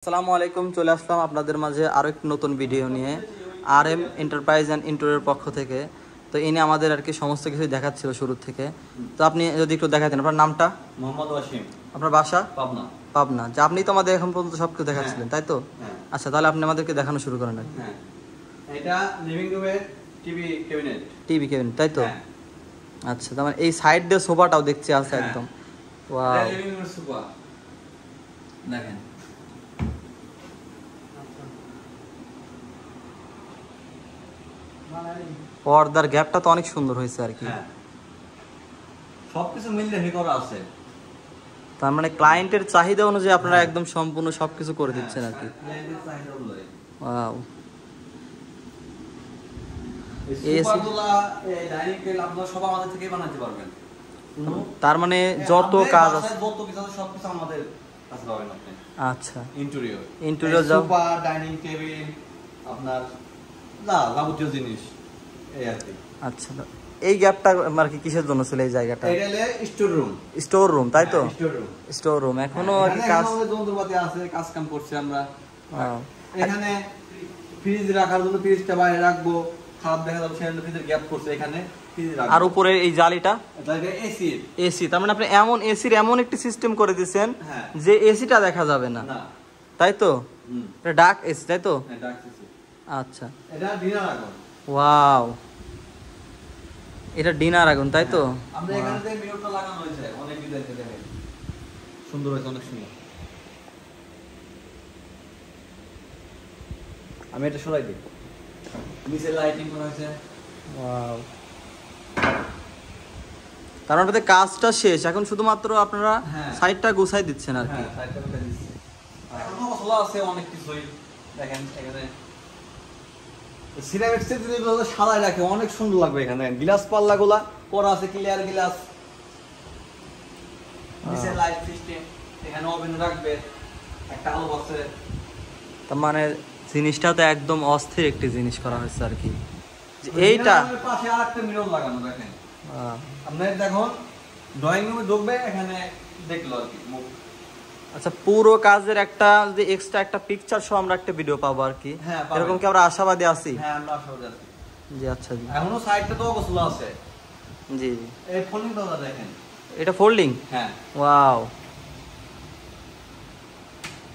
আসসালামু আলাইকুম, চলে আসলাম আপনাদের মাঝে আরও একটি নতুন ভিডিও নিয়ে RM এন্টারপ্রাইজ অ্যান্ড ইন্টেরিয়র পক্ষ থেকে। তো ইনি আমাদের আর কি সমস্ত কিছু দেখাচ্ছিল শুরু থেকে। তো আপনি যদি একটু দেখাতেন আপনার নামটা। মোহাম্মদ ওয়াসিম। আপনার বাসা? পাবনা। পাবনা। যে আপনি তো আমাদের এখন পর্যন্ত সব কিছু দেখাচ্ছিলেন, তাই তো? আচ্ছা, তাহলে আপনি আমাদেরকে দেখানো শুরু করেন আর কি। এটা লিভিং রুমের টিভি ক্যাবিনেট। টিভি ক্যাবিনেট, তাই তো? আচ্ছা, তার মানে এই সাইড দিয়ে সোফাটাও দেখছি আছে একদম। ওয়াও, এটা লিভিং রুমের সোফা দেখেন। পর্দার গ্যাপটা তো অনেক সুন্দর হয়েছে আর কি। সবকিছু মিলে হে করা আছে। তার মানে ক্লায়েন্টের চাহিদা অনুযায়ী আপনারা একদম সম্পূর্ণ সবকিছু করে দিচ্ছেন আর কি। ক্লায়েন্টের চাহিদা অনুযায়ী। ওয়াও, এই সোফাগুলো এই ডাইনিং টেবিল আপনারা সব আমাদের থেকেই বানাতে পারবেন। তার মানে যত কাজ আছে যত কিছু আছে সবকিছু আমাদের কাছে পাবেন আপনি। আচ্ছা, ইন্টেরিয়র যাও, সোফা, ডাইনিং টেবিল, আপনার যাবতীয় জিনিস এই আর কি। আচ্ছা, এই গ্যাপটা আর কি কিসের জন্য ছিল এই জায়গাটা? এটা হলো স্টোর রুম। স্টোর রুম, তাই তো? Store room. স্টোর রুম এখনো আর কি কাজ, আমাদের যন্ত্রপাতি আছে, কাজ কাম করছি আমরা। এখানে ফ্রিজ রাখার জন্য ফ্রিজটা বাইরে রাখবো, খারাপ দেখা যাবে সেজন্য ফ্রিজের গ্যাপ করছে এখানে ফ্রিজ রাখবো। আর উপরে এই জালিটা এটা এসি। এসি, তার মানে আপনি এমন এসির এমন একটি সিস্টেম করে দিয়েছেন যে এসিটা দেখা যাবে না, তাই তো? এটা ডার্ক এসি, তাই তো? হ্যাঁ, ডার্ক এসি। আচ্ছা, এটা ডিনার আগুন। ওয়াও, এটা ডিনার আগুন, তাই তো? আমরা এখানে যে মিররটা লাগানো হয়েছে অনেক ডিজাইন দেখেন, সুন্দর হয়েছে, অনেক সুন্দর। আমি এটা সরাই দিই, নিচে লাইটিং করা হয়েছে। ওয়াও, তার মানে কাজটা শেষ, এখন শুধুমাত্র আপনারা সাইডটা গুছাই দিচ্ছেন আর কি। সাইডটা গুছাই দিচ্ছি, এখনো মশলা আছে অনেক কিছুই। দেখেন এখানে সিরামিক সেট যেগুলো সাদাই রাখে অনেক সুন্দর লাগবে। এখানে গ্লাস পাল্লাগুলা করা আছে, ক্লিয়ার গ্লাস। নিচে লাইট সিস্টেম, এখানে ওভেন রাখবে, একটা আলো আছে। তার মানে জিনিসটা তো একদম অস্থির একটি জিনিস করা হয়েছে আর কি। এইটা পাশে আরেকটা মিরর লাগানো দেখেন। আপনি দেখুন ড্রয়িং রুমে ঢুকবে, এখানে দেখলো আর কি মুখ। আচ্ছা, পুরো কাজের একটা যে এক্সট্রা একটা পিকচার সহ আমরা একটা ভিডিও পাবো আর কি, এরকম কি আমরা আশাবাদী আছি? হ্যাঁ, আমরা আশাবাদী আছি। জি, আচ্ছা জি। এখনো সাইডটা তো অবস্থা আছে। জি জি, এই ফোল্ডিং দরজা দেখেন। এটা ফোল্ডিং? হ্যাঁ। ওয়াও,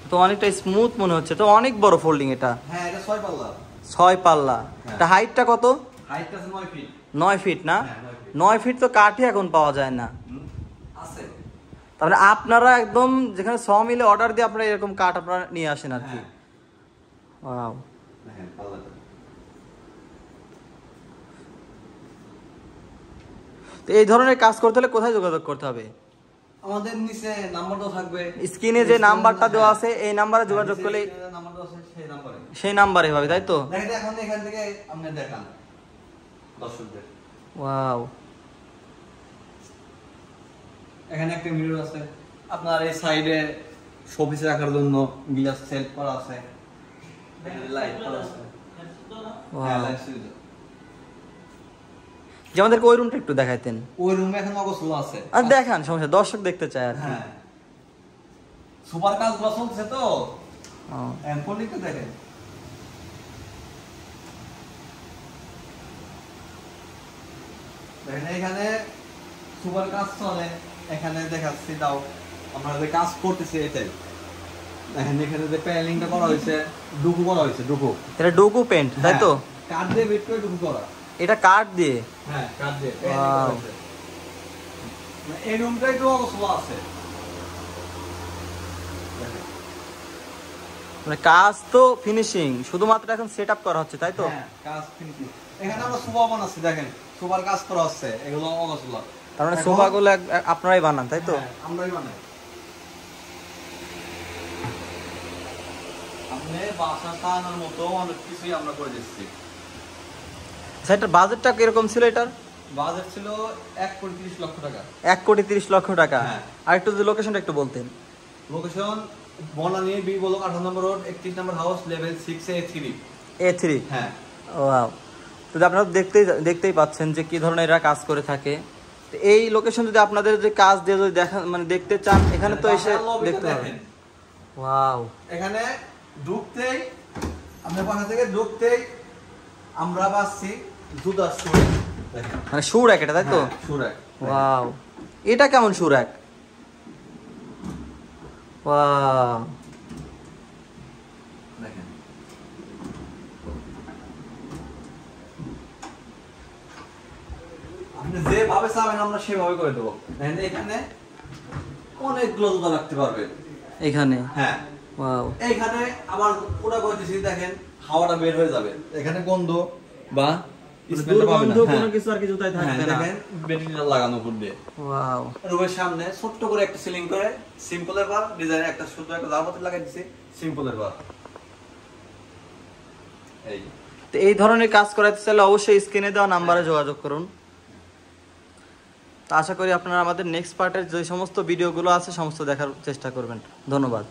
তো অনেকটা স্মুথ মনে হচ্ছে, তো অনেক বড় ফোল্ডিং এটা। হ্যাঁ, এটা 6 পাল্লা। 6 পাল্লা। এটা হাইটটা কত? হাইট আছে 9 ফিট। 9 ফিট না? 9 ফিট তো কাঠই এখন পাওয়া যায় না। আছে। তাহলে আপনারা একদম যেখানে 100 মিলে অর্ডার দিয়ে আপনারা এরকম কাঠ আপনারা নিয়ে আসেন আর কি। ওয়াও, দেখেন পাল্লাটা। তো এই ধরনের কাজ করতে হলে কোথায় যোগাযোগ করতে হবে? আমাদের নিচে নাম্বারটাও থাকবে, স্ক্রিনে যে নাম্বারটা দেওয়া আছে এই নাম্বারে যোগাযোগ করলে নাম্বারটা আছে সেই নাম্বারে হবে, তাই তো? দেখেন এখন এখান থেকে আপনি দেখান দর্শকদের। ওয়াও, এখানে একটা মিরর আছে, আপনার এই সাইডে শোপিস রাখার জন্য গ্লাস সেট করা আছে, এখানে লাইট করা আছে। হ্যাঁ, লাইট সুইচ। যে আমাদেরকে ওই রুমটা একটু দেখাইতেন। ওই রুমে এখন অবস্থা আছে, আর দেখান, সমস্যা, দর্শক দেখতে চায় আর কি। হ্যাঁ, সুপার কাজ চলছে তো। এমপলিটা দেখেন, দেখেন এখানে সুপার কাজ চলে। এখানে দেখাচ্ছি, দাও আমরা যে কাজ করতেছি এটাই দেখেন। এখানে যে প্যানেলিংটা করা হয়েছে, ডুকু করা হয়েছে, ডুকু। এটা ডুকু পেইন্ট, তাই তো? কাঠ দিয়ে বেট করে ডুকু করা। এটা কাঠ দিয়ে? হ্যাঁ, কাঠ দিয়ে। এই রুমটা একটু অবস্থা আছে, মানে কাজ তো ফিনিশিং, শুধুমাত্র এখন সেটআপ করা হচ্ছে, তাই তো? হ্যাঁ, কাজ ফিনিশিং। এখানে আমরা সোফা বানাচ্ছি, দেখেন সোফার কাজ করা হচ্ছে, এগুলো অবস্থা। তার মানে সোফাগুলো আপনারাই বানান, তাই তো? আমরাই বানাই। আপনি বাসা টানার মতো অনেক কিছুই আমরা করে দিচ্ছি। এটার বাজেটটা কিরকম ছিল? এটার বাজেট ছিল 1,30,00,000 টাকা। 1,30,00,000 টাকা। আর একটু যদি লোকেশনটা একটু বলতেন। লোকেশন বনানী বি ব্লক 18 নম্বর রোড, 31 নম্বর হাউস, লেভেল 6A3। A3। হ্যাঁ। ওয়াও, তো আপনারা দেখতেই পাচ্ছেন যে কি ধরনের এরা কাজ করে থাকে। এই লোকেশন যদি আপনাদের যে কাজ দিয়ে যদি দেখা মানে দেখতে চান, এখানে তো এসে দেখতে হবে। ওয়াও, এখানে ঢুকতেই আপনার পাশা থেকে ঢুকতেই আমরা পাচ্ছি জুতার শু। দেখেন মানে শু র্যাক এটা, তাই তো? শু র‍্যাক। ওয়াও, এটা কেমন শু র্যাক? ওয়াও, দেখেন আপনি যেভাবে চাবেন আমরা সেভাবে করে দেবো। দেখেন এখানে অনেকগুলো জুতা রাখতে পারবেন এখানে। হ্যাঁ। ওয়াও, এইখানে আবার পুরো করতেছি, দেখেন হাওয়াটা বের হয়ে যাবে, এখানে গন্ধ বা স্মেলটা পাবেন না। দুর্গন্ধ হ্যাঁ। কোনো কিছু আর কি জুতায় হ্যাঁ, থাকবে না। দেখেন ভেন্টিলেটর লাগানো উপর দিয়ে। ওয়াও, রুমের সামনে ছোট্ট করে একটা সিলিং করে সিম্পলের বার ডিজাইন একটা শুধু একটা জামাতে লাগাই দিছি সিম্পলের বার। এই তো এই ধরনের কাজ করাতে চাইলে অবশ্যই স্ক্রিনে দেওয়া নাম্বারে যোগাযোগ করুন। তো আশা করি আপনারা আমাদের নেক্সট পার্টের যে সমস্ত ভিডিওগুলো আছে সমস্ত দেখার চেষ্টা করবেন। ধন্যবাদ।